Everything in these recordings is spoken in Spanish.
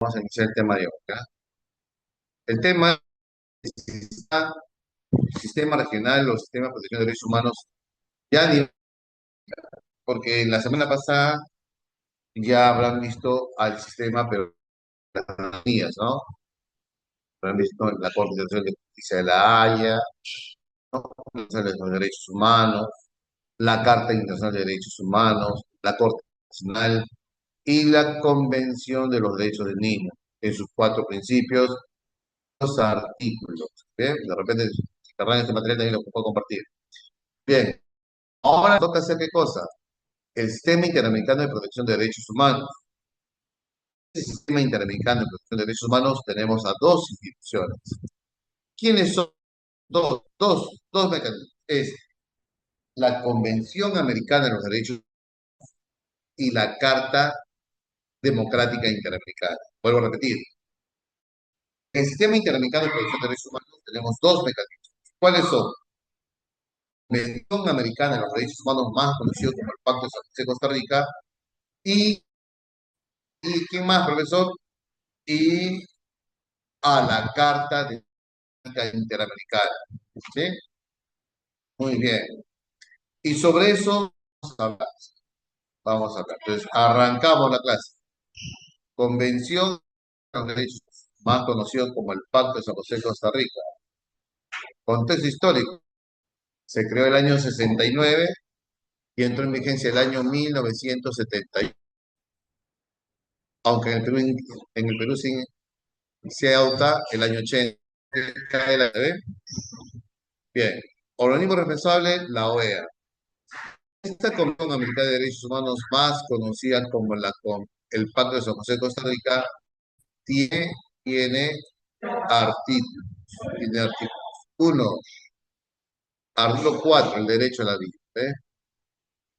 Vamos a iniciar el tema de hoy, ¿ya? El tema es si está el sistema regional o sistema de protección de derechos humanos ya porque la semana pasada ya habrán visto al sistema, pero las Naciones Unidas, ¿no? Habrán visto la Corte Internacional de Justicia de la Haya, ¿no? La Convención de los Derechos Humanos, la Carta Internacional de Derechos Humanos, la Corte Nacional y la Convención de los Derechos del Niño, en sus cuatro principios, los artículos. ¿Bien? De repente, si querrán este material también lo puedo compartir. Bien, ahora toca hacer qué cosa. El Sistema Interamericano de Protección de Derechos Humanos. El Sistema Interamericano de Protección de Derechos Humanos tenemos a dos instituciones. ¿Quiénes son? Dos mecanismos. Es la Convención Americana de los Derechos y la Carta Democrática Interamericana. Vuelvo a repetir. En el Sistema Interamericano de Protección de Derechos Humanos tenemos dos mecanismos. ¿Cuáles son? Convención Americana de los Derechos Humanos, más conocido como el Pacto de San José de Costa Rica, y, y ¿quién más, profesor? Y a la Carta de Interamericana. ¿Sí? Muy bien. Y sobre eso vamos a hablar. Vamos a hablar. Entonces, arrancamos la clase. Convención de los Derechos, más conocido como el Pacto de San José de Costa Rica. Contexto histórico. Se creó el año 69 y entró en vigencia el año 1970. Aunque en el Perú se adopta el año 80. Bien. Organismo responsable, la OEA. Esta Convención Americana de Derechos Humanos, más conocida como el Pacto de San José de Costa Rica, tiene artículos. Tiene artículos. Uno, artículo 4, el derecho a la vida. ¿Ve?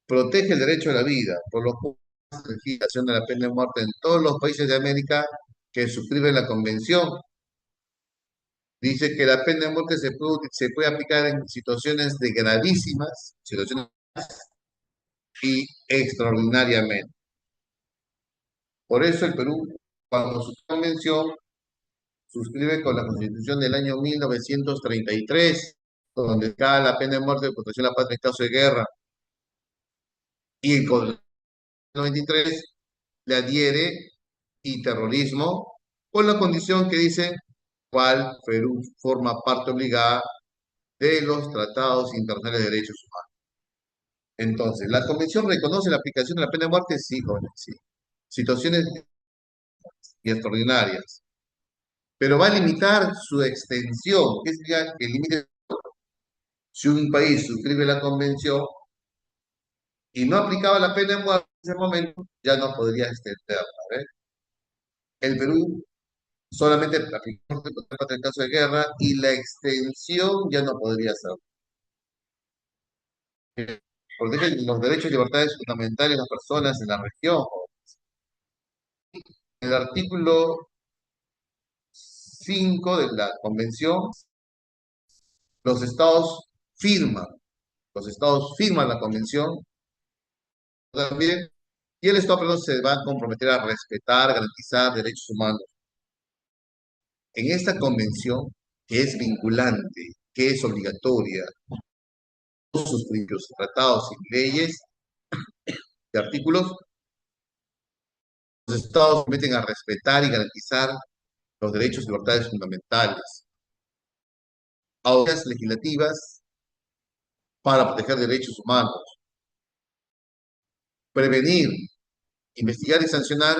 Protege el derecho a la vida, por lo cual la legislación de la pena de muerte en todos los países de América que suscriben la convención. Dice que la pena de muerte se puede aplicar en situaciones de gravísimas, situaciones y extraordinariamente. Por eso el Perú, cuando su convención suscribe con la Constitución del año 1933, donde cae la pena de muerte de protección a la patria en caso de guerra, y con el 93 le adhiere y terrorismo, con la condición que dice cual Perú forma parte obligada de los tratados internacionales de derechos humanos. Entonces, ¿la convención reconoce la aplicación de la pena de muerte? Sí, jóvenes, sí. Situaciones extraordinarias, pero va a limitar su extensión. ¿Qué sería el límite? Si un país suscribe la convención y no aplicaba la pena de muerte en ese momento, ya no podría extenderla. ¿Ves? El Perú solamente aplicó en el caso de guerra y la extensión ya no podría ser. Protege los derechos y libertades fundamentales de las personas en la región. El artículo 5 de la convención, los estados firman, los estados firman la convención también, y el estado perdón, se va a comprometer a respetar, garantizar derechos humanos. En esta convención, que es vinculante, que es obligatoria, todos sus principios, tratados y leyes y artículos, los estados se meten a respetar y garantizar los derechos y libertades fundamentales. Autoridades legislativas para proteger derechos humanos, prevenir, investigar y sancionar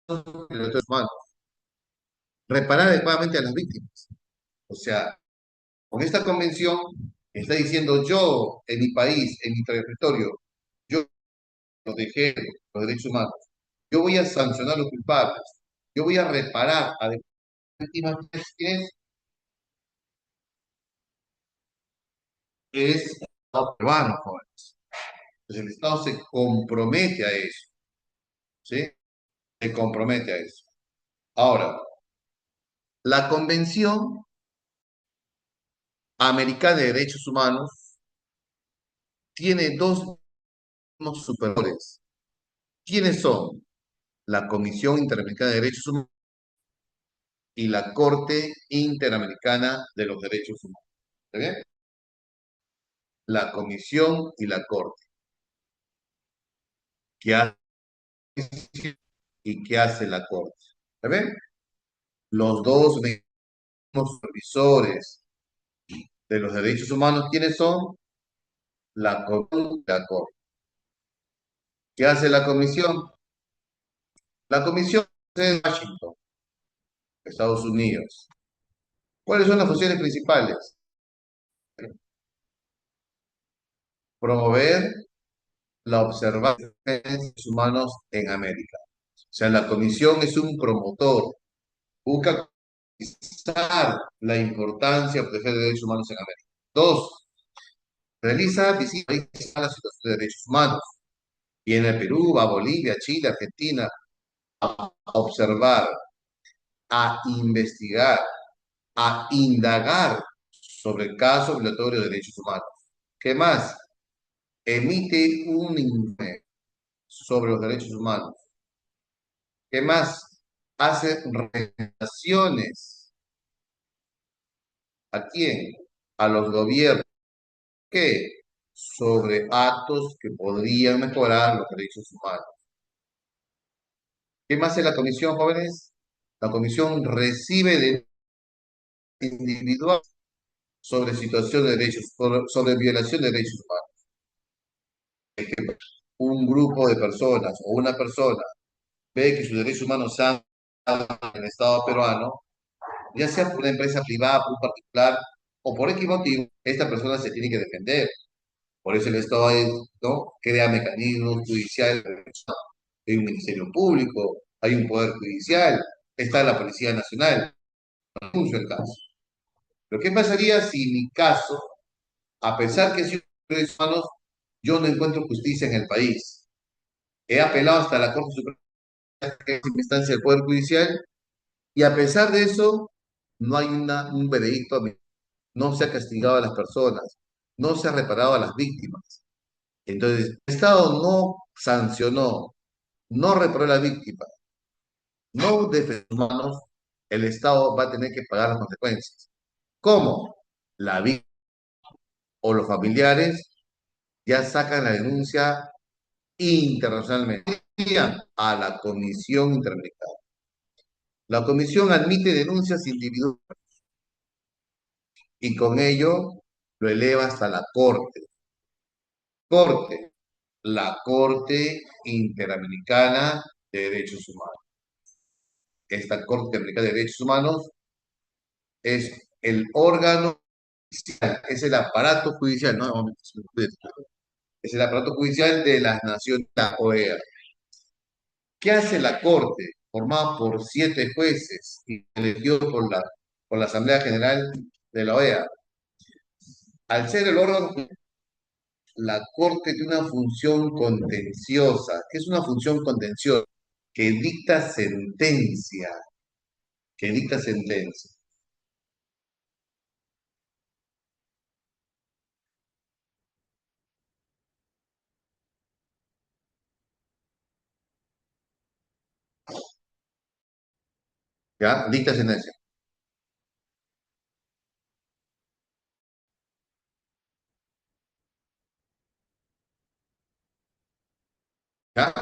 los derechos humanos, reparar adecuadamente a las víctimas. O sea, con esta convención está diciendo yo en mi país, en mi territorio, yo proteger los derechos humanos, yo voy a sancionar a los culpables, yo voy a reparar a las víctimas. ¿Quién es? El Estado peruano, jóvenes. Entonces el Estado se compromete a eso, ¿sí? Se compromete a eso. Ahora, la Convención Americana de Derechos Humanos tiene dos superiores. ¿Quiénes son? la Comisión Interamericana de Derechos Humanos y la Corte Interamericana de los Derechos Humanos. ¿Está bien? La Comisión y la Corte. ¿Qué hace y qué hace la Corte? ¿Está bien? Los dos supervisores de los derechos humanos, ¿quiénes son? La Comisión y la Corte. ¿Qué hace la Comisión? La Comisión es de Washington, Estados Unidos. ¿Cuáles son las funciones principales? Promover la observancia de los derechos humanos en América. O sea, la Comisión es un promotor, busca garantizar la importancia de proteger los derechos humanos en América. Dos, realiza visitas a la situación de derechos humanos. Viene a Perú, va a Bolivia, Chile, Argentina, a observar, a investigar, a indagar sobre casos violatorios de derechos humanos. ¿Qué más? Emite un informe sobre los derechos humanos. ¿Qué más? Hace recomendaciones. ¿A quién? A los gobiernos. ¿Qué? Sobre actos que podrían mejorar los derechos humanos. ¿Qué más hace la comisión, jóvenes? La comisión recibe de individuales sobre situación de derechos, sobre violación de derechos humanos. Un grupo de personas o una persona ve que sus derechos humanos se han violado en el Estado peruano, ya sea por una empresa privada, por un particular o por X motivo, esta persona se tiene que defender. Por eso el Estado ¿no? Crea mecanismos judiciales, hay un ministerio público, hay un poder judicial, está la Policía Nacional, denuncio el caso. Pero ¿qué pasaría si mi caso, a pesar que soy derechos humanos, yo no encuentro justicia en el país? He apelado hasta la Corte Suprema, que es instancia del Poder Judicial, y a pesar de eso, no hay un veredicto, no se ha castigado a las personas, no se ha reparado a las víctimas. Entonces, el Estado no sancionó, no reparó a la víctima, no defendió a los humanos, el Estado va a tener que pagar las consecuencias. ¿Cómo? La víctima o los familiares ya sacan la denuncia internacionalmente a la Comisión Interamericana. La Comisión admite denuncias individuales y con ello lo eleva hasta la Corte. Corte, la Corte Interamericana de Derechos Humanos. Esta Corte Interamericana de Derechos Humanos es el órgano judicial, es el aparato judicial, no, es el aparato judicial de las Naciones, la OEA. ¿Qué hace la Corte? Formada por 7 jueces y elegido por la Asamblea General de la OEA. Al ser el órgano, la Corte tiene una función contenciosa. ¿Qué es una función contenciosa? Que dicta sentencia, que dicta sentencia. ¿Ya? Dicta sentencia. ¿Ya?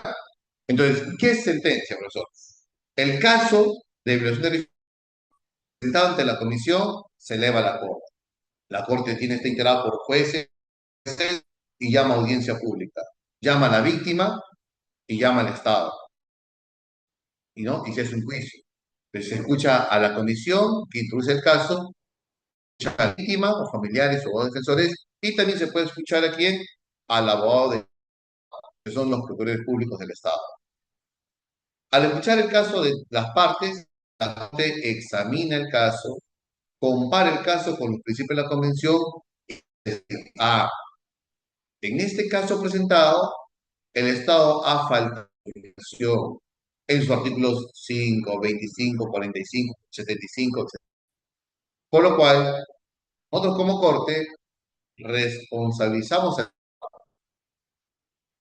Entonces, ¿qué es sentencia, profesor? El caso de violación de derechos presentado ante la comisión se eleva a la Corte. La Corte tiene está integrada por jueces y llama a audiencia pública. Llama a la víctima y llama al Estado. Y, ¿no? Y se hace un juicio. Entonces, se escucha a la comisión que introduce el caso, escucha a la víctima o familiares o defensores, y también se puede escuchar a quién, al abogado que son los procuradores públicos del Estado. Al escuchar el caso de las partes, la Corte examina el caso, compara el caso con los principios de la Convención. Ah, en este caso presentado, el Estado ha faltado en sus artículos 5, 25, 45, 75, etc. Por lo cual, nosotros como Corte responsabilizamos.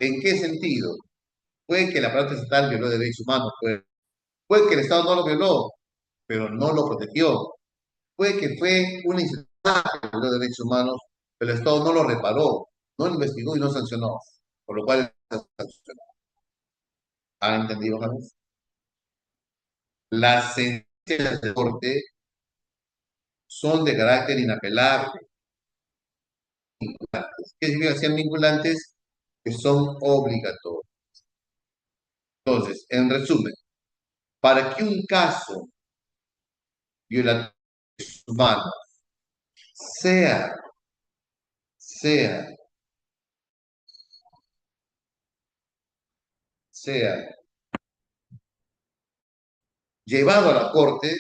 ¿En qué sentido? Puede que el aparato estatal violó derechos humanos, puede que el Estado no lo violó, pero no lo protegió. Puede que fue una institución que violó derechos humanos, pero el Estado no lo reparó, no lo investigó y no sancionó, por lo cual sancionó. ¿Han entendido, James? Las sentencias de corte son de carácter inapelable. ¿Qué significa que sean vinculantes? Que son obligatorios. Entonces, en resumen, para que un caso violatorio humano sea, sea, sea llevado a la corte,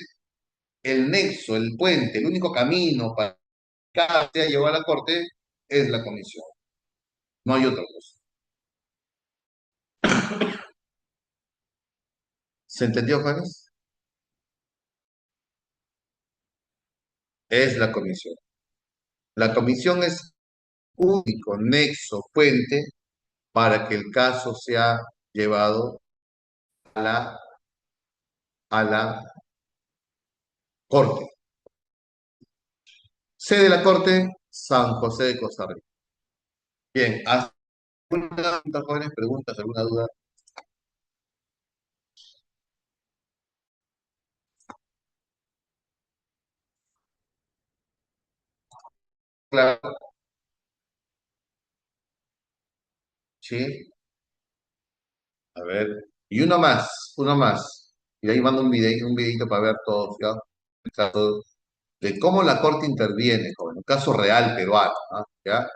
el nexo, el puente, el único camino para que cada sea llevado a la corte es la comisión. No hay otra cosa. ¿Se entendió, Juanes? Es la comisión. La comisión es único nexo, puente para que el caso sea llevado a la corte. Sede de la corte, San José de Costa Rica. Bien, ¿alguna pregunta, jóvenes? ¿Preguntas? ¿Alguna duda? Claro, sí. A ver. Y uno más. Y ahí mando un videito para ver todos, ¿ya? El caso de cómo la corte interviene, joven. Un caso real peruano, ¿ah? ¿Ya?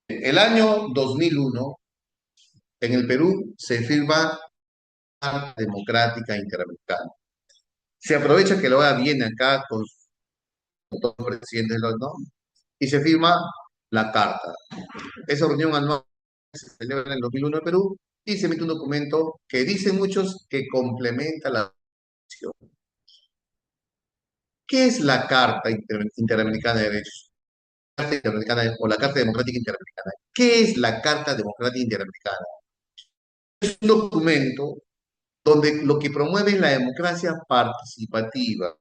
El año 2001, en el Perú, se firma la Democrática Interamericana. Se aprovecha que la OEA viene acá con todos los presidentes, ¿no? Y se firma la carta. Esa reunión anual se celebra en el 2001 en Perú y se emite un documento que dicen muchos que complementa la acción. ¿Qué es la Carta Interamericana de Derechos? Carta Interamericana o la Carta Democrática Interamericana. ¿Qué es la Carta Democrática Interamericana? Es un documento donde lo que promueve es la democracia participativa.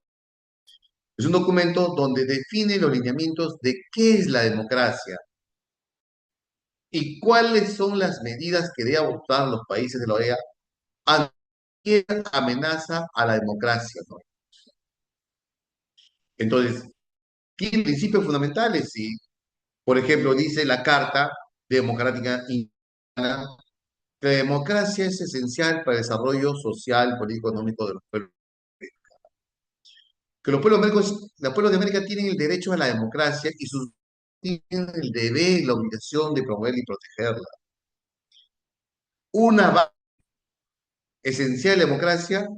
Es un documento donde define los lineamientos de qué es la democracia y cuáles son las medidas que deben adoptar los países de la OEA ante cualquier amenaza a la democracia, ¿no? Entonces, tiene principios fundamentales y, por ejemplo, dice la Carta Democrática Interamericana que la democracia es esencial para el desarrollo social, político, económico de los pueblos. Que los pueblos de América tienen el derecho a la democracia y sus tienen el deber y la obligación de promoverla y protegerla. Una base esencial de la democracia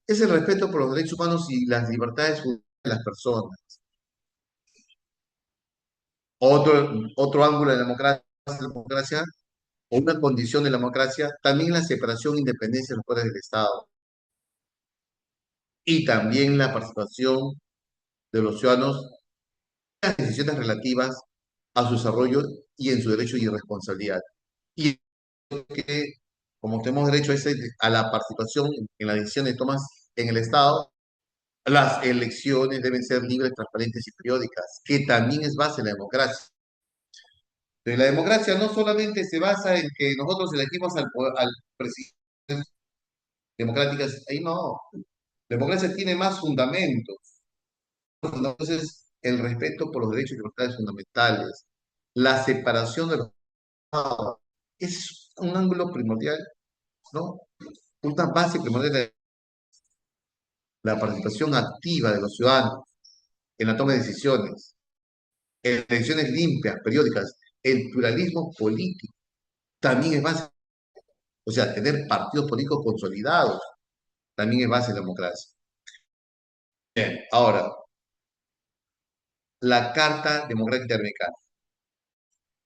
es el respeto por los derechos humanos y las libertades de las personas. Otro ángulo de la democracia, o una condición de la democracia, también la separación e independencia de los poderes del Estado y también la participación de los ciudadanos en las decisiones relativas a su desarrollo y en su derecho y responsabilidad. Y que, como tenemos derecho a la participación en la decisión de tomas en el Estado, las elecciones deben ser libres, transparentes y periódicas, que también es base de la democracia. Pero la democracia no solamente se basa en que nosotros elegimos al presidente democráticas, ahí no. La democracia tiene más fundamentos. Entonces, el respeto por los derechos y libertades fundamentales, la separación de los estados, es un ángulo primordial, ¿no? Una base primordial de la participación activa de los ciudadanos en la toma de decisiones, en elecciones limpias, periódicas, el pluralismo político también es base, o sea, tener partidos políticos consolidados también es base de la democracia. Bien, ahora, la Carta Democrática Interamericana.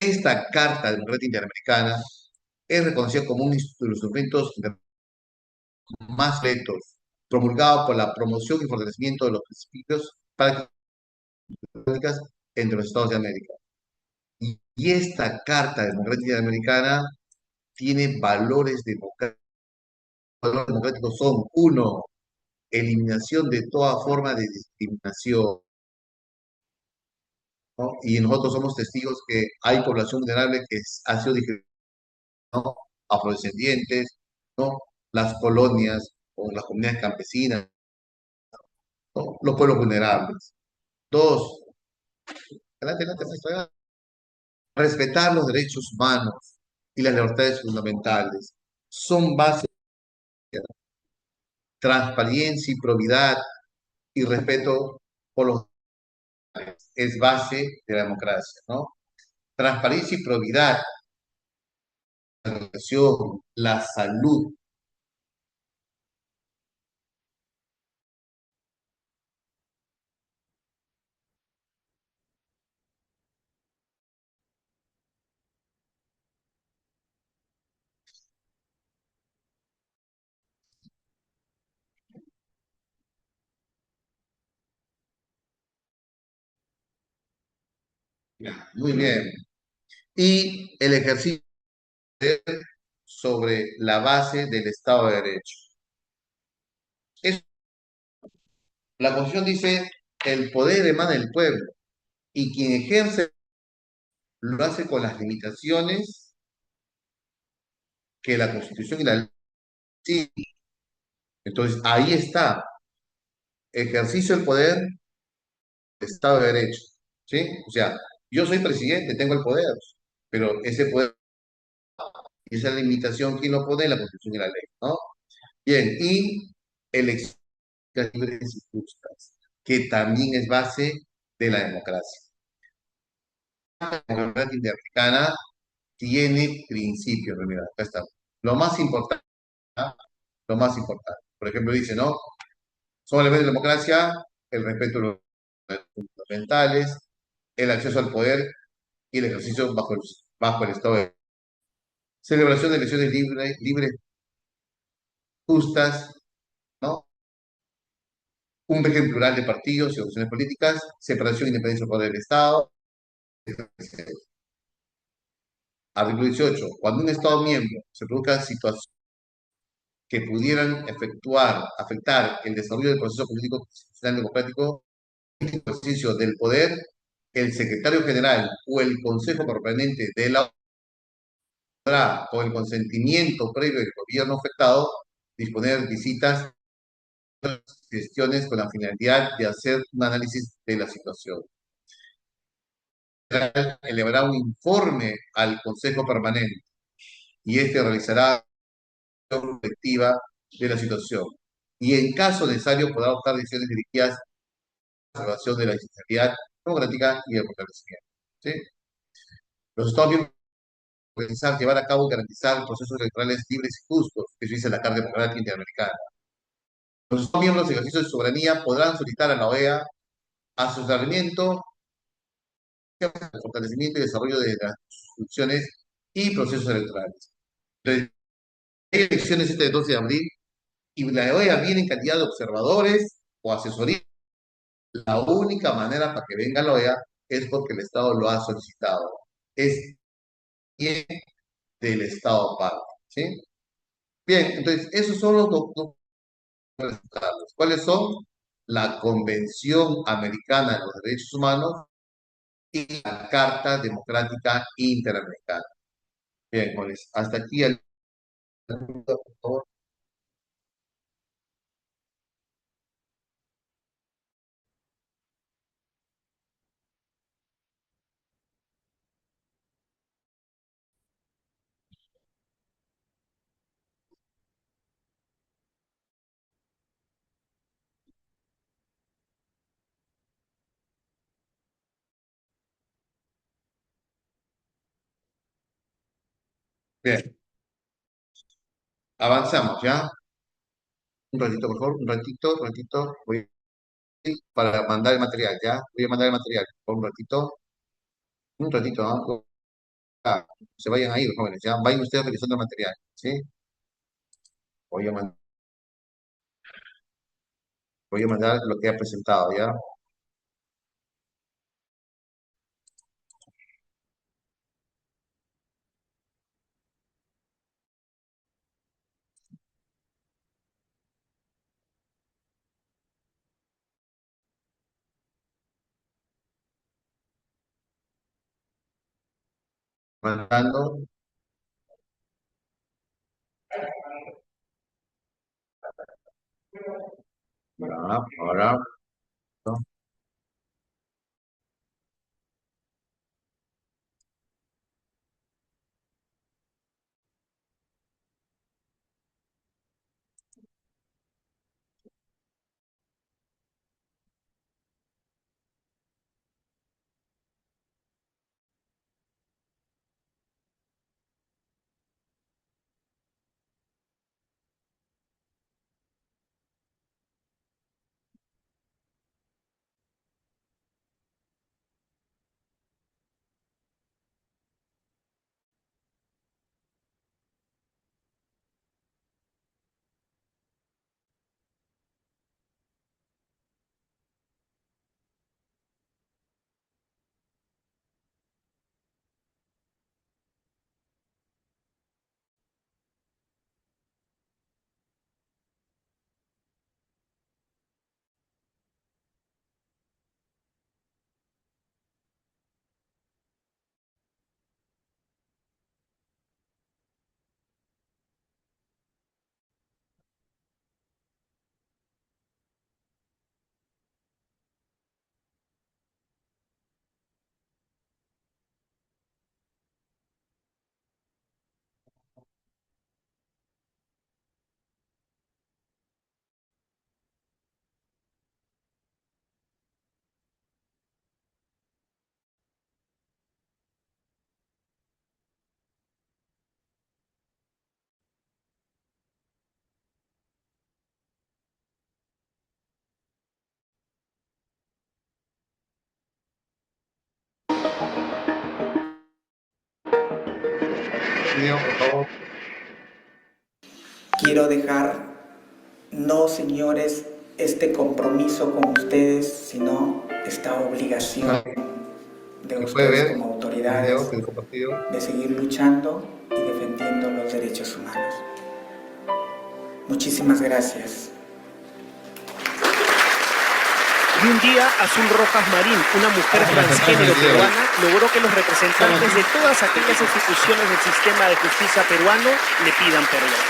Esta Carta Democrática Interamericana es reconocida como uno de los instrumentos más completos, promulgado por la promoción y fortalecimiento de los principios prácticas entre los Estados de América. Y esta Carta Democrática Interamericana tiene valores democráticos. Los valores democráticos son, uno, eliminación de toda forma de discriminación, ¿no? Y nosotros somos testigos que hay población vulnerable que ha sido discriminada, ¿no? Afrodescendientes, ¿no? Las colonias o las comunidades campesinas, ¿no? Los pueblos vulnerables. Dos, adelante, adelante, maestro, adelante. Respetar los derechos humanos y las libertades fundamentales son bases de transparencia y probidad y respeto por los demás. Es base de la democracia, ¿no? Transparencia y probidad, la educación, la salud. Muy bien. Y el ejercicio sobre la base del Estado de Derecho. Es, la Constitución dice, el poder emana del pueblo y quien ejerce lo hace con las limitaciones que la Constitución y la ley. Sí. Entonces, ahí está, ejercicio del poder, Estado de Derecho. ¿Sí? O sea, yo soy presidente, tengo el poder, pero ese poder y esa limitación, ¿quién lo pone? La Constitución y la ley, ¿no? Bien, y elecciones libres y justas, que también es base de la democracia. La democracia interamericana tiene principios, en realidad. Acá está. Lo más importante, ¿no? Lo más importante. Por ejemplo, dice, ¿no? Son elementos de democracia, el respeto a los derechos fundamentales, el acceso al poder y el ejercicio bajo el Estado de celebración de elecciones libres, justas, ¿no? Un régimen plural de partidos y opciones políticas, separación e independencia del poder del Estado. Artículo 18. Cuando un Estado miembro se produzca situaciones que pudieran afectar el desarrollo del proceso político constitucional democrático, el ejercicio del poder, el secretario general o el consejo permanente de la podrá, con el consentimiento previo del gobierno afectado, disponer visitas, gestiones con la finalidad de hacer un análisis de la situación. Elevará un informe al Consejo Permanente y este realizará una perspectiva de la situación. Y en caso necesario podrá adoptar decisiones dirigidas a la preservación de la institucionalidad democrática y el fortalecimiento. ¿Sí? Los Estados miembros organizar, llevar a cabo y garantizar procesos electorales libres y justos, eso dice la Carta Democrática Interamericana. Los Estados miembros de ejercicio de soberanía podrán solicitar a la OEA asesoramiento, el fortalecimiento y desarrollo de las instituciones y procesos electorales. Entonces, hay elecciones este 12 de abril y la OEA viene en cantidad de observadores o asesoría. La única manera para que venga la OEA es porque el Estado lo ha solicitado. Es bien del Estado parte. ¿Sí? Bien, entonces, esos son los documentos. ¿Cuáles son? La Convención Americana de los Derechos Humanos y la Carta Democrática Interamericana. Bien, pues hasta aquí el por favor. Bien, avanzamos, ¿ya? Un ratito, por favor, un ratito, voy para mandar el material, ¿ya? Voy a mandar el material, por un ratito, ¿no? Ah, se vayan a ir, jóvenes, ¿ya? Vayan ustedes revisando el material, ¿sí? Voy a, man- voy a mandar lo que ha presentado, ¿ya? mandando. Ya, ahora, ¿no? Video, por favor. Quiero dejar, no señores, este compromiso con ustedes, sino esta obligación Ah, de se puede ustedes ver como el video autoridades que he compartido. de seguir luchando y defendiendo los derechos humanos. Muchísimas gracias. Y un día, Azul Rojas Marín, una mujer Vamos a presentar transgénero el video. peruana, logró que los representantes de todas aquellas instituciones del sistema de justicia peruano le pidan perdón.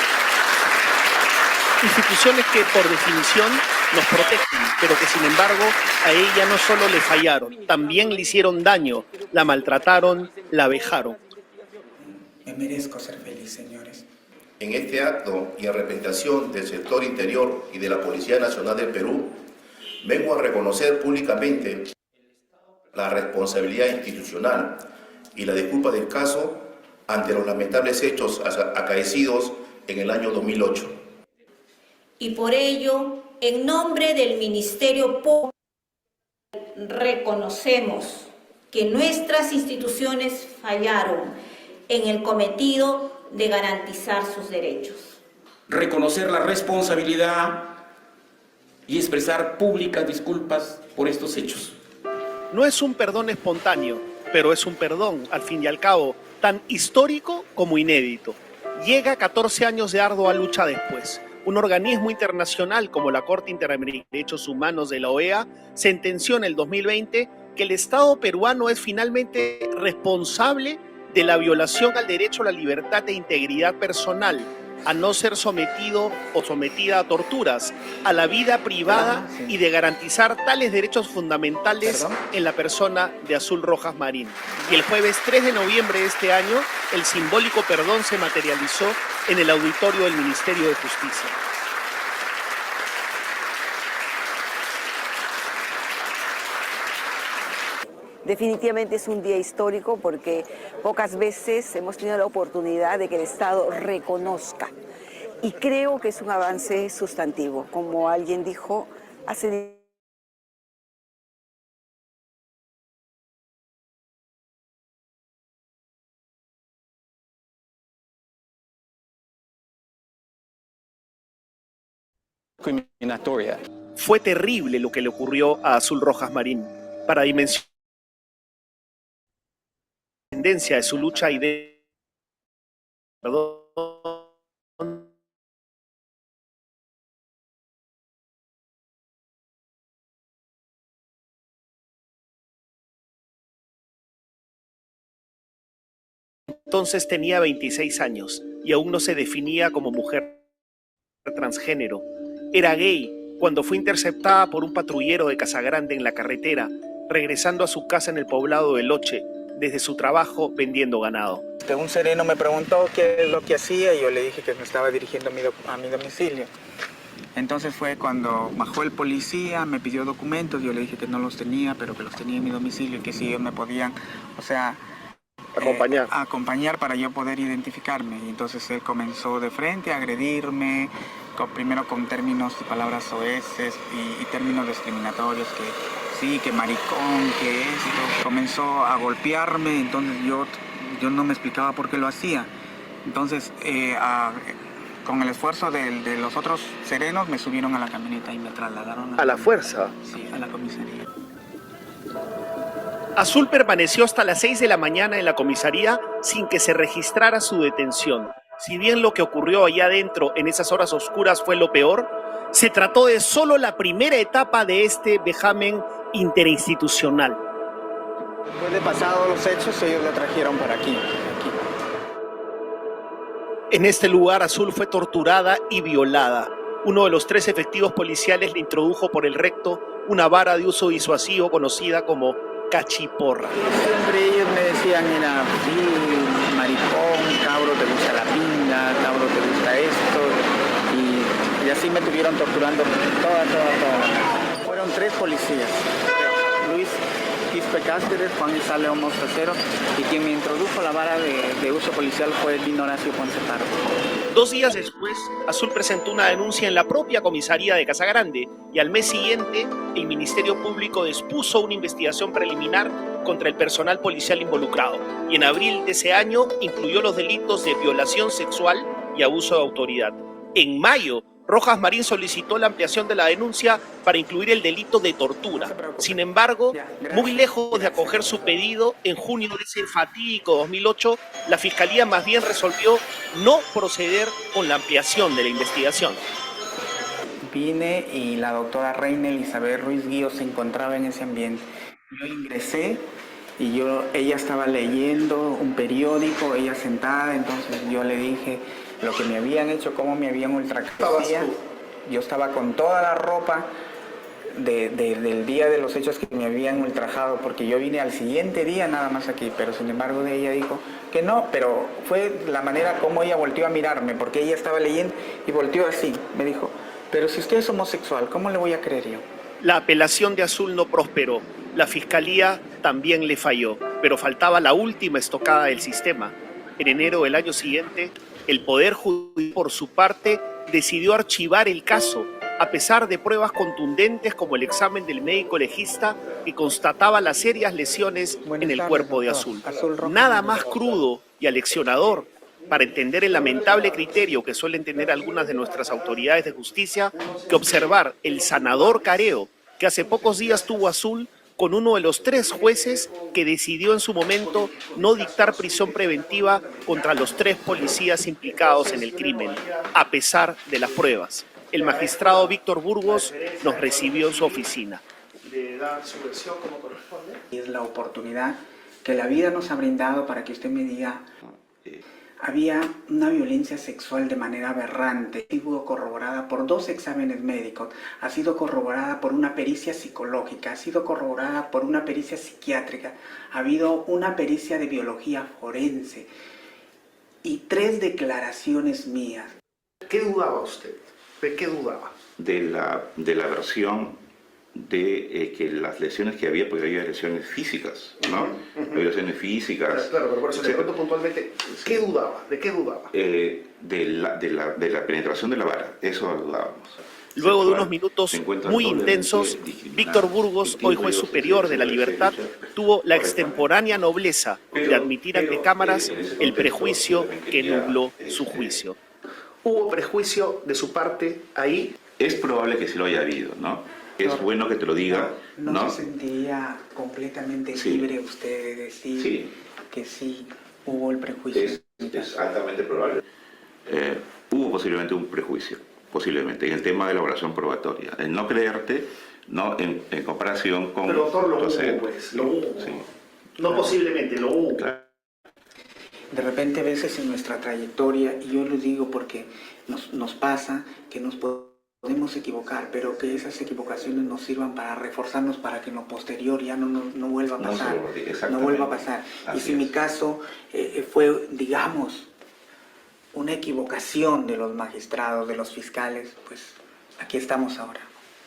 Instituciones que, por definición, nos protegen, pero que, sin embargo, a ella no solo le fallaron, también le hicieron daño, la maltrataron, la vejaron. Me merezco ser feliz, señores. En este acto y en representación del sector interior y de la Policía Nacional del Perú, vengo a reconocer públicamente la responsabilidad institucional y la disculpa del caso ante los lamentables hechos acaecidos en el año 2008. Y por ello, en nombre del Ministerio Público, reconocemos que nuestras instituciones fallaron en el cometido de garantizar sus derechos. Reconocer la responsabilidad y expresar públicas disculpas por estos hechos. No es un perdón espontáneo, pero es un perdón, al fin y al cabo, tan histórico como inédito. Llega 14 años de ardua lucha después. Un organismo internacional como la Corte Interamericana de Derechos Humanos de la OEA sentenció en el 2020 que el Estado peruano es finalmente responsable de la violación al derecho a la libertad e integridad personal, a no ser sometido o sometida a torturas, a la vida privada y de garantizar tales derechos fundamentales en la persona de Azul Rojas Marín. Y el jueves 3 de noviembre de este año, el simbólico perdón se materializó en el auditorio del Ministerio de Justicia. Definitivamente es un día histórico porque pocas veces hemos tenido la oportunidad de que el Estado reconozca. Y creo que es un avance sustantivo. Como alguien dijo, hace Discriminatoria. Fue terrible lo que le ocurrió a Azul Rojas Marín. Para dimensionar la tendencia de su lucha y de perdón, entonces tenía 26 años y aún no se definía como mujer transgénero. Era gay cuando fue interceptada por un patrullero de Casagrande en la carretera, regresando a su casa en el poblado de Loche, desde su trabajo vendiendo ganado. Un sereno me preguntó qué es lo que hacía y yo le dije que me estaba dirigiendo a mi domicilio. Entonces fue cuando bajó el policía, me pidió documentos, yo le dije que no los tenía, pero que los tenía en mi domicilio y que si ellos me podían, acompañar para yo poder identificarme. Y entonces él comenzó de frente a agredirme, primero con términos y palabras soeces y términos discriminatorios, que sí, que maricón, que esto. Comenzó a golpearme, entonces yo no me explicaba por qué lo hacía. Entonces, con el esfuerzo de los otros serenos, me subieron a la camioneta y me trasladaron ¿A la fuerza? Sí, a la comisaría. Azul permaneció hasta las 6 de la mañana en la comisaría sin que se registrara su detención. Si bien lo que ocurrió allá adentro en esas horas oscuras fue lo peor, se trató de solo la primera etapa de este vejamen interinstitucional. Después de pasados los hechos, ellos la trajeron para aquí. En este lugar, Azul fue torturada y violada. Uno de los 3 efectivos policiales le introdujo por el recto una vara de uso disuasivo conocida como cachiporra. Siempre ellos me decían, mira, sí, maricón, cabro, te gusta la pinga, cabro, te gusta esto. Y así me estuvieron torturando toda. Fueron 3 policías. Luis Quispe Cáceres, Juan Isale Olmos III, y quien me introdujo la vara de uso policial fue Lino Horacio Ponce Pardo. 2 días después, Azul presentó una denuncia en la propia comisaría de Casagrande y al mes siguiente el Ministerio Público dispuso una investigación preliminar contra el personal policial involucrado y en abril de ese año incluyó los delitos de violación sexual y abuso de autoridad. En mayo, Rojas Marín solicitó la ampliación de la denuncia para incluir el delito de tortura. Sin embargo, muy lejos de acoger su pedido, en junio de ese fatídico 2008, la Fiscalía más bien resolvió no proceder con la ampliación de la investigación. Vine y la doctora Reina Elizabeth Ruiz Guío se encontraba en ese ambiente. Yo ingresé y ella estaba leyendo un periódico, ella sentada, entonces yo le dije lo que me habían hecho, cómo me habían ultrajado. Yo estaba con toda la ropa del día de los hechos que me habían ultrajado, porque yo vine al siguiente día nada más aquí, pero sin embargo ella dijo que no, pero fue la manera como ella volteó a mirarme, porque ella estaba leyendo y volteó así, me dijo, pero si usted es homosexual, ¿cómo le voy a creer yo? La apelación de Azul no prosperó, la Fiscalía también le falló, pero faltaba la última estocada del sistema. En enero del año siguiente, el Poder Judicial, por su parte, decidió archivar el caso, a pesar de pruebas contundentes como el examen del médico legista que constataba las serias lesiones en el cuerpo de Azul. Nada más crudo y aleccionador para entender el lamentable criterio que suelen tener algunas de nuestras autoridades de justicia que observar el sanador careo que hace pocos días tuvo Azul con uno de los 3 jueces que decidió en su momento no dictar prisión preventiva contra los 3 policías implicados en el crimen, a pesar de las pruebas. El magistrado Víctor Burgos nos recibió en su oficina. ¿Le da su versión como corresponde? Es la oportunidad que la vida nos ha brindado para que usted me diga, había una violencia sexual de manera aberrante, ha sido corroborada por 2 exámenes médicos, ha sido corroborada por una pericia psicológica, ha sido corroborada por una pericia psiquiátrica, ha habido una pericia de biología forense y 3 declaraciones mías. ¿Qué dudaba usted? ¿De qué dudaba? De la versión de que las lesiones que había, porque había lesiones físicas, ¿no? Había lesiones físicas. Claro, pero por eso le pregunto puntualmente, ¿qué dudaba? ¿De qué dudaba? De la penetración de la vara, eso dudábamos. Luego de unos minutos muy intensos, Víctor Burgos, hoy juez superior de la Libertad, tuvo la extemporánea nobleza de admitir ante cámaras el prejuicio que nubló su juicio. ¿Hubo prejuicio de su parte ahí? Es probable que sí lo haya habido, ¿no? Es bueno que te lo diga, ¿no? ¿No se sentiría completamente libre usted de decir que sí hubo el prejuicio? Es altamente probable. Hubo posiblemente un prejuicio, posiblemente, en el tema de la evaluación probatoria. En no creerte, ¿no? En comparación con... Pero doctor, lo hubo, pues, lo hubo. Sí. No posiblemente, lo hubo. Claro. De repente a veces en nuestra trayectoria, y yo lo digo porque nos pasa que nos podemos equivocar, pero que esas equivocaciones nos sirvan para reforzarnos para que en lo posterior ya no vuelva a pasar. No vuelva a pasar. Y si mi caso fue, digamos, una equivocación de los magistrados, de los fiscales, pues aquí estamos ahora,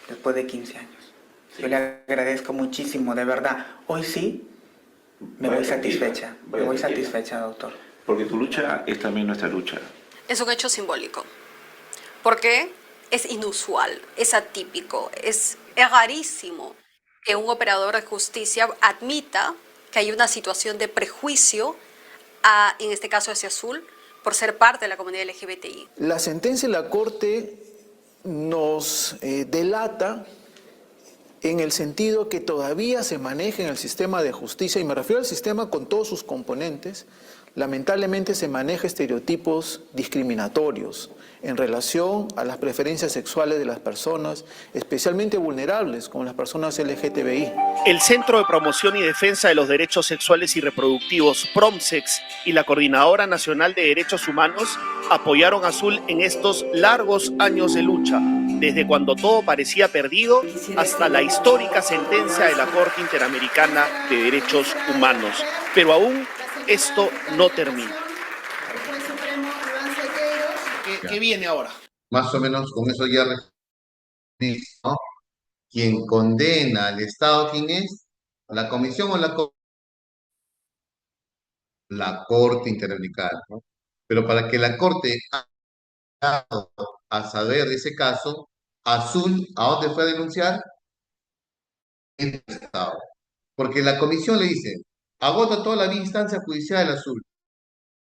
después de 15 años. Sí. Yo le agradezco muchísimo, de verdad. Hoy sí me voy satisfecha, doctor. Porque tu lucha es también nuestra lucha. Es un hecho simbólico, porque es inusual, es atípico, es rarísimo que un operador de justicia admita que hay una situación de prejuicio, en este caso hacia Azul, por ser parte de la comunidad LGBTI. La sentencia de la Corte nos delata en el sentido que todavía se maneja en el sistema de justicia, y me refiero al sistema con todos sus componentes, lamentablemente se maneja estereotipos discriminatorios en relación a las preferencias sexuales de las personas, especialmente vulnerables, como las personas LGTBI. El Centro de Promoción y Defensa de los Derechos Sexuales y Reproductivos, PROMSEX, y la Coordinadora Nacional de Derechos Humanos apoyaron a Azul en estos largos años de lucha, desde cuando todo parecía perdido hasta la histórica sentencia de la Corte Interamericana de Derechos Humanos. Pero aún esto no termina. ¿Qué viene ahora? Más o menos con eso ya, ¿no? Quien condena al Estado, ¿quién es? ¿La Comisión o la Corte Interamericana, ¿no? Pero para que la Corte haya dado a saber de ese caso, Azul, ¿a dónde fue a denunciar? En el Estado. Porque la Comisión le dice, agota toda la vía instancia judicial del Azul.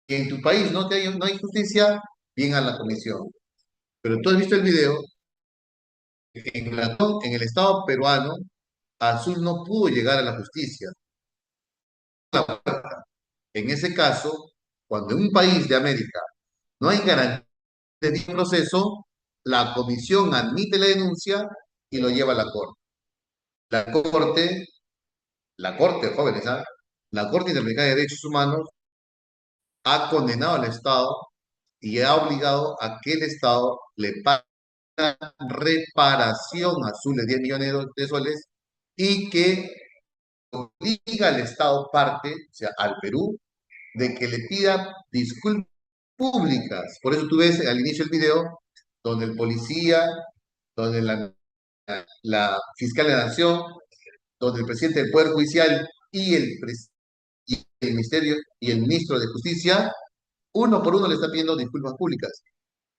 Y en tu país no hay justicia, bien a la Comisión. Pero tú has visto el video, en el Estado peruano, Azul no pudo llegar a la justicia. En ese caso, cuando en un país de América no hay garantía de dicho proceso, la comisión admite la denuncia y lo lleva a la corte. La corte, jóvenes, ¿ah? La Corte Interamericana de Derechos Humanos ha condenado al Estado y ha obligado a que el Estado le pague reparación a Azul de 10 millones de soles y que obliga al Estado parte, o sea, al Perú, de que le pida disculpas públicas. Por eso tú ves al inicio del video donde el policía, donde la fiscal de la Nación, donde el presidente del Poder Judicial y y el Ministerio y el ministro de Justicia, uno por uno le está pidiendo disculpas públicas.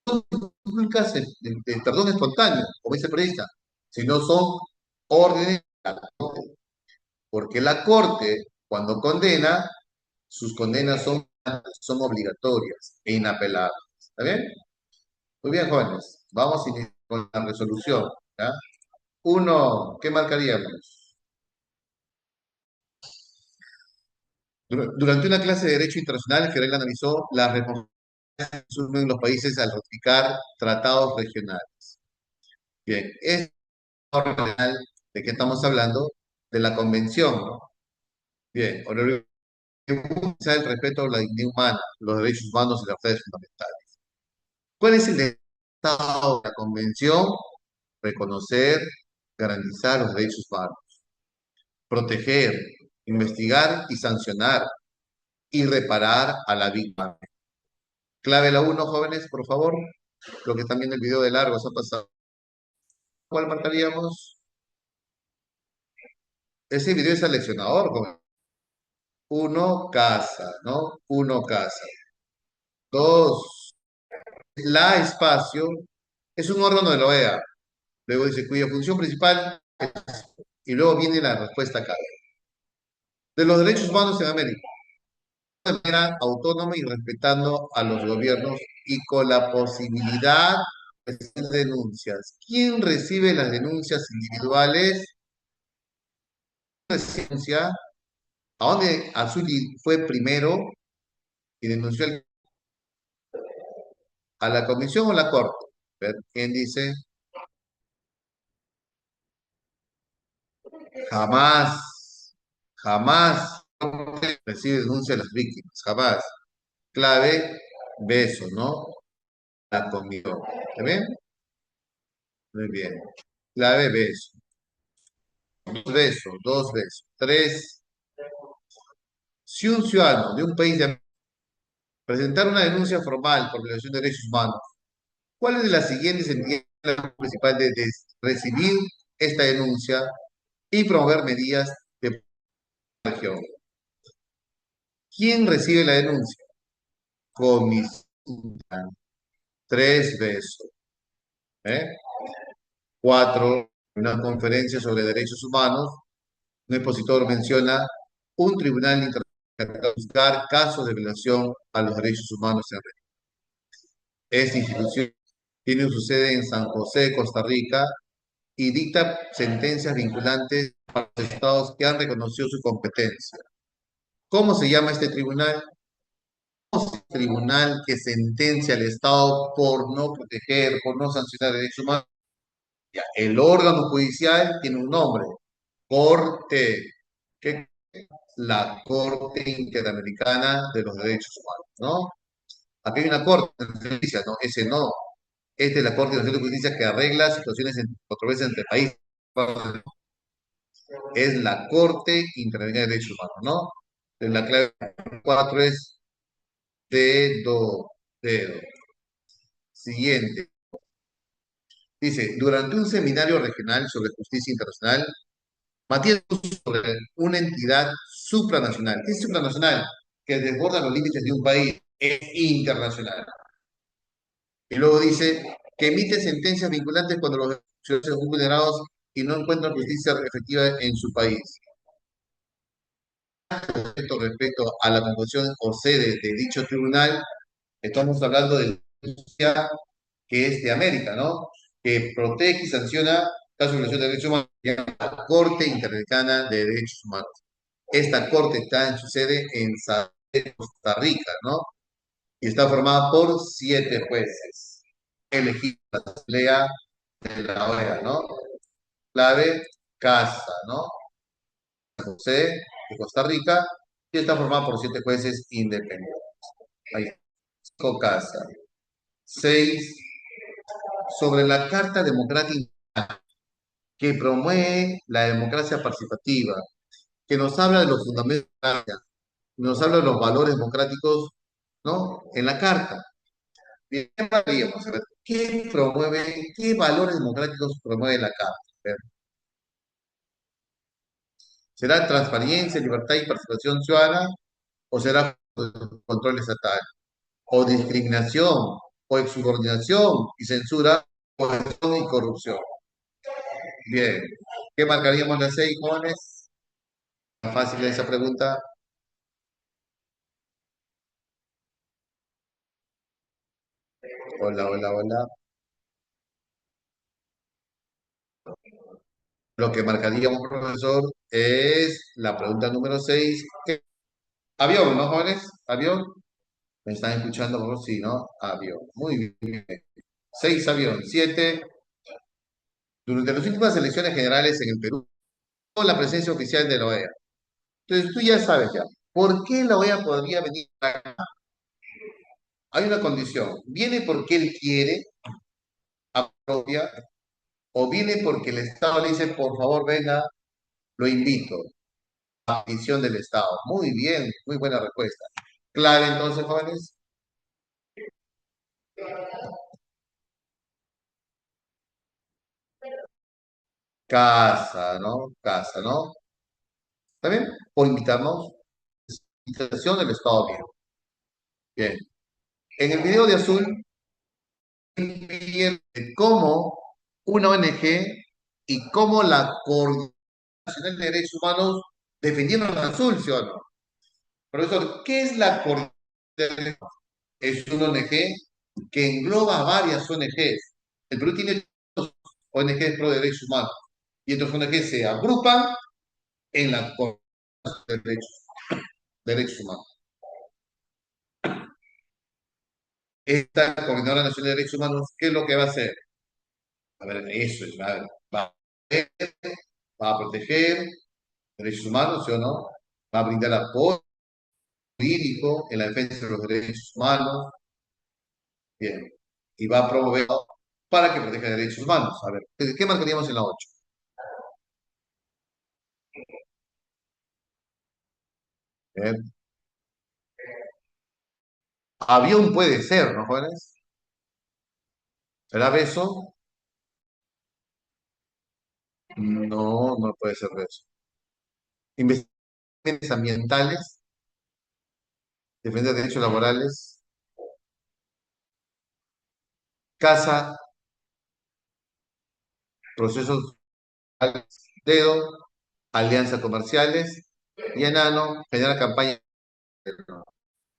No son públicas de perdón espontáneo, como dice el periodista, sino son órdenes de la Corte. Porque la Corte, cuando condena, sus condenas son obligatorias e inapelables. ¿Está bien? Muy bien, jóvenes. Vamos a iniciar con la resolución. ¿Ya? Uno, ¿qué marcaríamos? Durante una clase de Derecho Internacional, Fiorella analizó las responsabilidades que asumen los países al ratificar tratados regionales. Bien, es regional, ¿de qué estamos hablando? De la Convención, ¿no? Bien, el respeto a la dignidad humana, los derechos humanos y las libertades fundamentales. ¿Cuál es el estado de la Convención? Reconocer, garantizar los derechos humanos, proteger, investigar y sancionar y reparar a la víctima. Clave la uno, jóvenes, por favor. Lo que también el video de largo se ha pasado. ¿Cuál marcaríamos? Ese video es seleccionador, jóvenes. Uno, casa, ¿no? Uno, casa. Dos, la espacio es un órgano de la OEA. Luego dice, cuya función principal es, y luego viene la respuesta acá. De los derechos humanos en América, de manera autónoma y respetando a los gobiernos y con la posibilidad de hacer denuncias. ¿Quién recibe las denuncias individuales? Denuncia, ¿a dónde Azuli fue primero y denunció a la comisión o a la corte? A ver, ¿quién dice? Jamás, jamás recibe denuncia de las víctimas, jamás. Clave, beso, ¿no? La comió. ¿Está bien? Muy bien. Clave, beso. Dos besos, dos besos. Tres. Si un ciudadano de un país de presentar una denuncia formal por violación de derechos humanos, ¿cuáles de las siguientes entidades es la principal de recibir esta denuncia y promover medidas de protección? ¿Quién recibe la denuncia? Comisión. Tres besos. ¿Eh? Cuatro, una conferencia sobre derechos humanos, un expositor menciona un tribunal internacional para juzgar casos de violación a los derechos humanos en Reino. Esta institución tiene su sede en San José, Costa Rica, y dicta sentencias vinculantes a los estados que han reconocido su competencia. ¿Cómo se llama este tribunal? Tribunal que sentencia al Estado por no proteger, por no sancionar derechos humanos. Ya, el órgano judicial tiene un nombre, Corte, que la Corte Interamericana de los Derechos Humanos, ¿no? Aquí hay una Corte de Justicia, ¿no? Ese no. Esta es la Corte Nacional de Justicia que arregla situaciones en controversias entre países. Es la Corte Interamericana de Derechos Humanos, ¿no? La clave 4 es dedo, dedo. Siguiente. Dice, durante un seminario regional sobre justicia internacional, Matías sobre una entidad supranacional. ¿Qué es supranacional? Que desborda los límites de un país. Es internacional. Y luego dice que emite sentencias vinculantes cuando los ciudadanos son vulnerados y no encuentran justicia efectiva en su país. Respecto a la composición o sede de dicho tribunal, estamos hablando de la justicia que es de América, ¿no? Que protege y sanciona casos de violación de derechos humanos, la Corte Interamericana de Derechos Humanos. Esta corte está en su sede en Costa Rica, ¿no? Y está formada por 7 jueces, elegidos por la Asamblea de la OEA, ¿no? Clave, Casa, ¿no? José de Costa Rica, y está formada por 7 jueces independientes. Ahí, 5 Casa. 6, sobre la Carta Democrática que promueve la democracia participativa, que nos habla de los fundamentos de la democracia, nos habla de los valores democráticos, ¿no? En la Carta. Bien, vamos a ver, ¿qué promueve, qué valores democráticos promueve la Carta? A ver, ¿será transparencia, libertad y participación ciudadana? ¿O será control estatal? ¿O discriminación? ¿O exsubordinación y censura? ¿O y corrupción? Bien, ¿qué marcaríamos las 6, jóvenes? Fácil esa pregunta. Hola, hola, hola. Lo que marcaríamos, profesor, es la pregunta número 6. Avión, ¿no, jóvenes? Avión. ¿Me están escuchando, por favor? Sí, ¿no? Avión. Muy bien. 6, avión. 7. Durante las últimas elecciones generales en el Perú, con la presencia oficial de la OEA. Entonces, tú ya sabes ya. ¿Por qué la OEA podría venir acá? Hay una condición. ¿Viene porque él quiere, apropia, o viene porque el Estado le dice, por favor, venga, lo invito? A petición del Estado. Muy bien, muy buena respuesta. Clave entonces, jóvenes. Casa, ¿no? Casa, ¿no? ¿Está bien? Por invitarnos. Invitación del Estado bien. Bien. En el video de azul, cómo una ONG y cómo la Coordinación Nacional de Derechos Humanos defendieron al azul, ¿sí o no? Profesor, ¿qué es la Coordinación de Derechos Humanos? Es una ONG que engloba a varias ONGs. El Perú tiene ONGs pro derechos humanos y estas ONGs se agrupan en la Coordinación de derechos humanos. Esta Coordinadora Nacional de Derechos Humanos, ¿qué es lo que va a hacer? A ver, eso es, va a proteger derechos humanos, ¿sí o no? Va a brindar apoyo jurídico en la defensa de los derechos humanos, bien, y va a promover para que proteja derechos humanos. A ver, ¿qué marcaríamos en la 8? Bien. Avión puede ser, ¿no, jóvenes? ¿Será beso? No, no puede ser beso. Investigaciones ambientales, defender derechos laborales, casa, procesos, dedo, alianzas comerciales, y enano, generar campaña.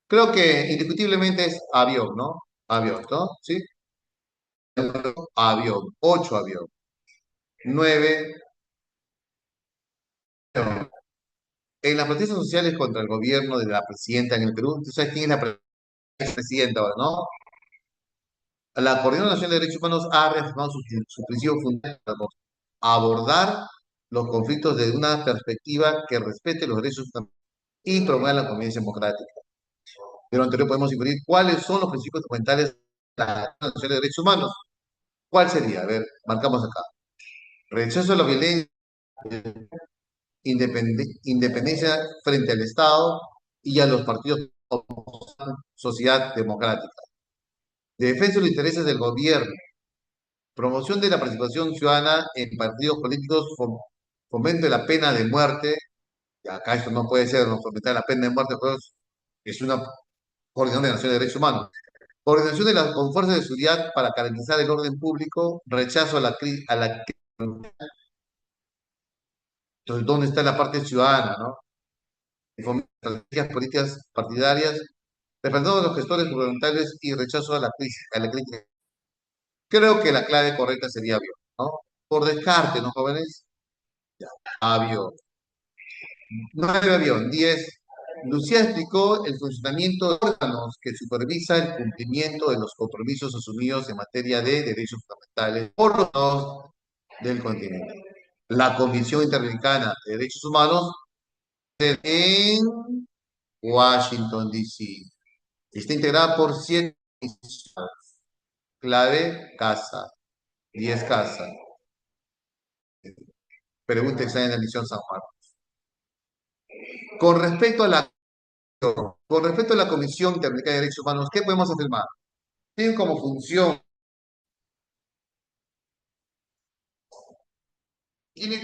Creo que indiscutiblemente es avión, ¿no? Avión, ¿no? ¿Sí? Avión, 8 avión, 9. En las protestas sociales contra el gobierno de la presidenta en el Perú, ¿tú sabes quién es la presidenta ahora, no? La Coordinadora Nacional de Derechos Humanos ha reafirmado su principio fundamental: abordar los conflictos desde una perspectiva que respete los derechos humanos y promueva la convivencia democrática. De lo anterior podemos inferir cuáles son los principios fundamentales de la Coordinadora Nacional de Derechos Humanos. ¿Cuál sería? A ver, marcamos acá. Rechazo a la violencia, independencia frente al Estado y a los partidos de sociedad democrática. Defensa de los intereses del gobierno. Promoción de la participación ciudadana en partidos políticos, fomento de la pena de muerte. Y acá esto no puede ser, no fomentar la pena de muerte, pues es una coordinación de Naciones de Derechos Humanos. Coordinación con fuerzas de seguridad para garantizar el orden público, rechazo a la. Entonces, ¿dónde está la parte ciudadana, no? Estrategias políticas partidarias, defendiendo a los gestores gubernamentales y rechazo a la crisis, a la crítica. Creo que la clave correcta sería avión, ¿no? Por descarte, ¿no, jóvenes? Ya, avión. 9 avión. 10. Lucía explicó el funcionamiento de órganos que supervisa el cumplimiento de los compromisos asumidos en materia de derechos fundamentales por los estados del continente. La Comisión Interamericana de Derechos Humanos en Washington, D.C. Está integrada por 100 clave, casa, 10 casas. Pregunta examen de admisión San Juan. Con respecto a la Comisión Interamericana de Derechos Humanos, ¿qué podemos afirmar? Tiene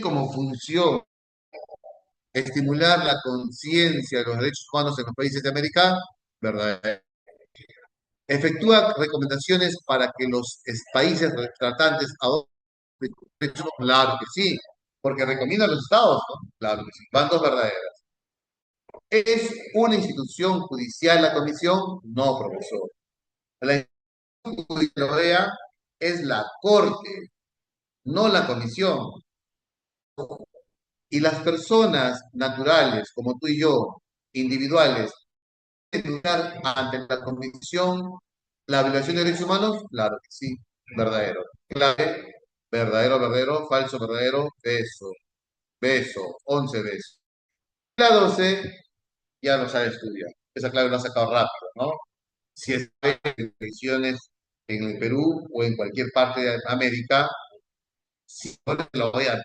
como función estimular la conciencia de los derechos humanos en los países de América, ¿verdad? Efectúa recomendaciones para que los países tratantes adopten derechos humanos, claro que sí, porque recomienda a los estados, ¿no? Claro que sí, van dos verdaderas. ¿Es una institución judicial la comisión? No, profesor. La institución judicial europea es la corte, no la comisión. Y las personas naturales, como tú y yo, individuales, lugar ante la Comisión la violación de derechos humanos? Claro que sí, verdadero. Clave, verdadero, verdadero, falso, verdadero, beso, beso, 11 besos. La 12 ya lo sabe estudiar. Esa clave lo ha sacado rápido, ¿no? Si es en elecciones en el Perú o en cualquier parte de América, si no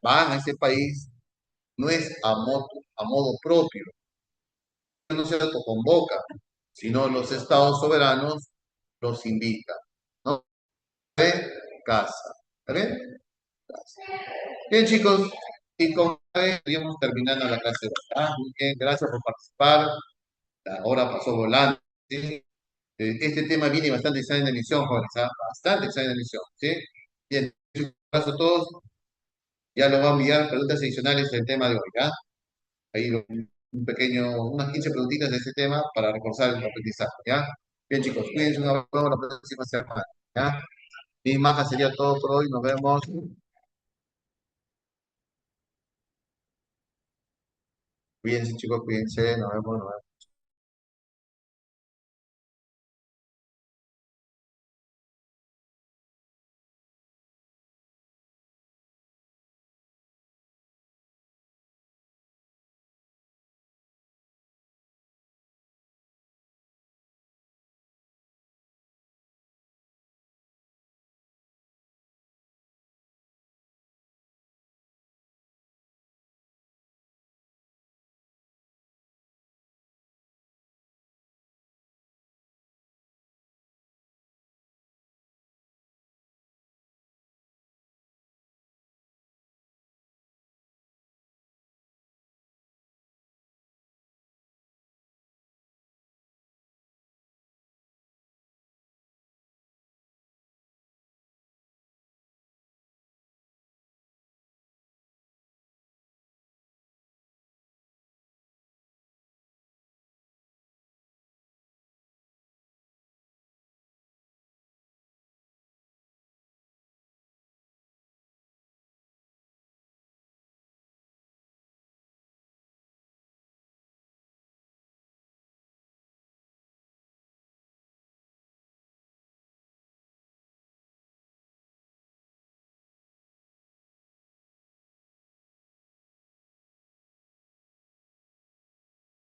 van a ese país, no es a modo propio, no se autoconvoca, sino los estados soberanos los invitan, ¿no? De casa. ¿Está bien? Bien, chicos, y como estaríamos terminando la clase. Muy bien, gracias por participar. La hora pasó volando, ¿sí? Este tema viene bastante examen de emisión, jóvenes, ¿ah? Bastante examen de emisión, ¿sí? Bien, un abrazo a todos. Ya los voy a enviar preguntas adicionales del tema de hoy, ¿ya? Ahí unas 15 preguntitas de este tema para reforzar el aprendizaje, ¿ya? Bien, chicos, cuídense, un abrazo, la próxima semana, ¿ya? Mi maja sería todo por hoy, nos vemos. Cuídense, chicos, cuídense, nos vemos.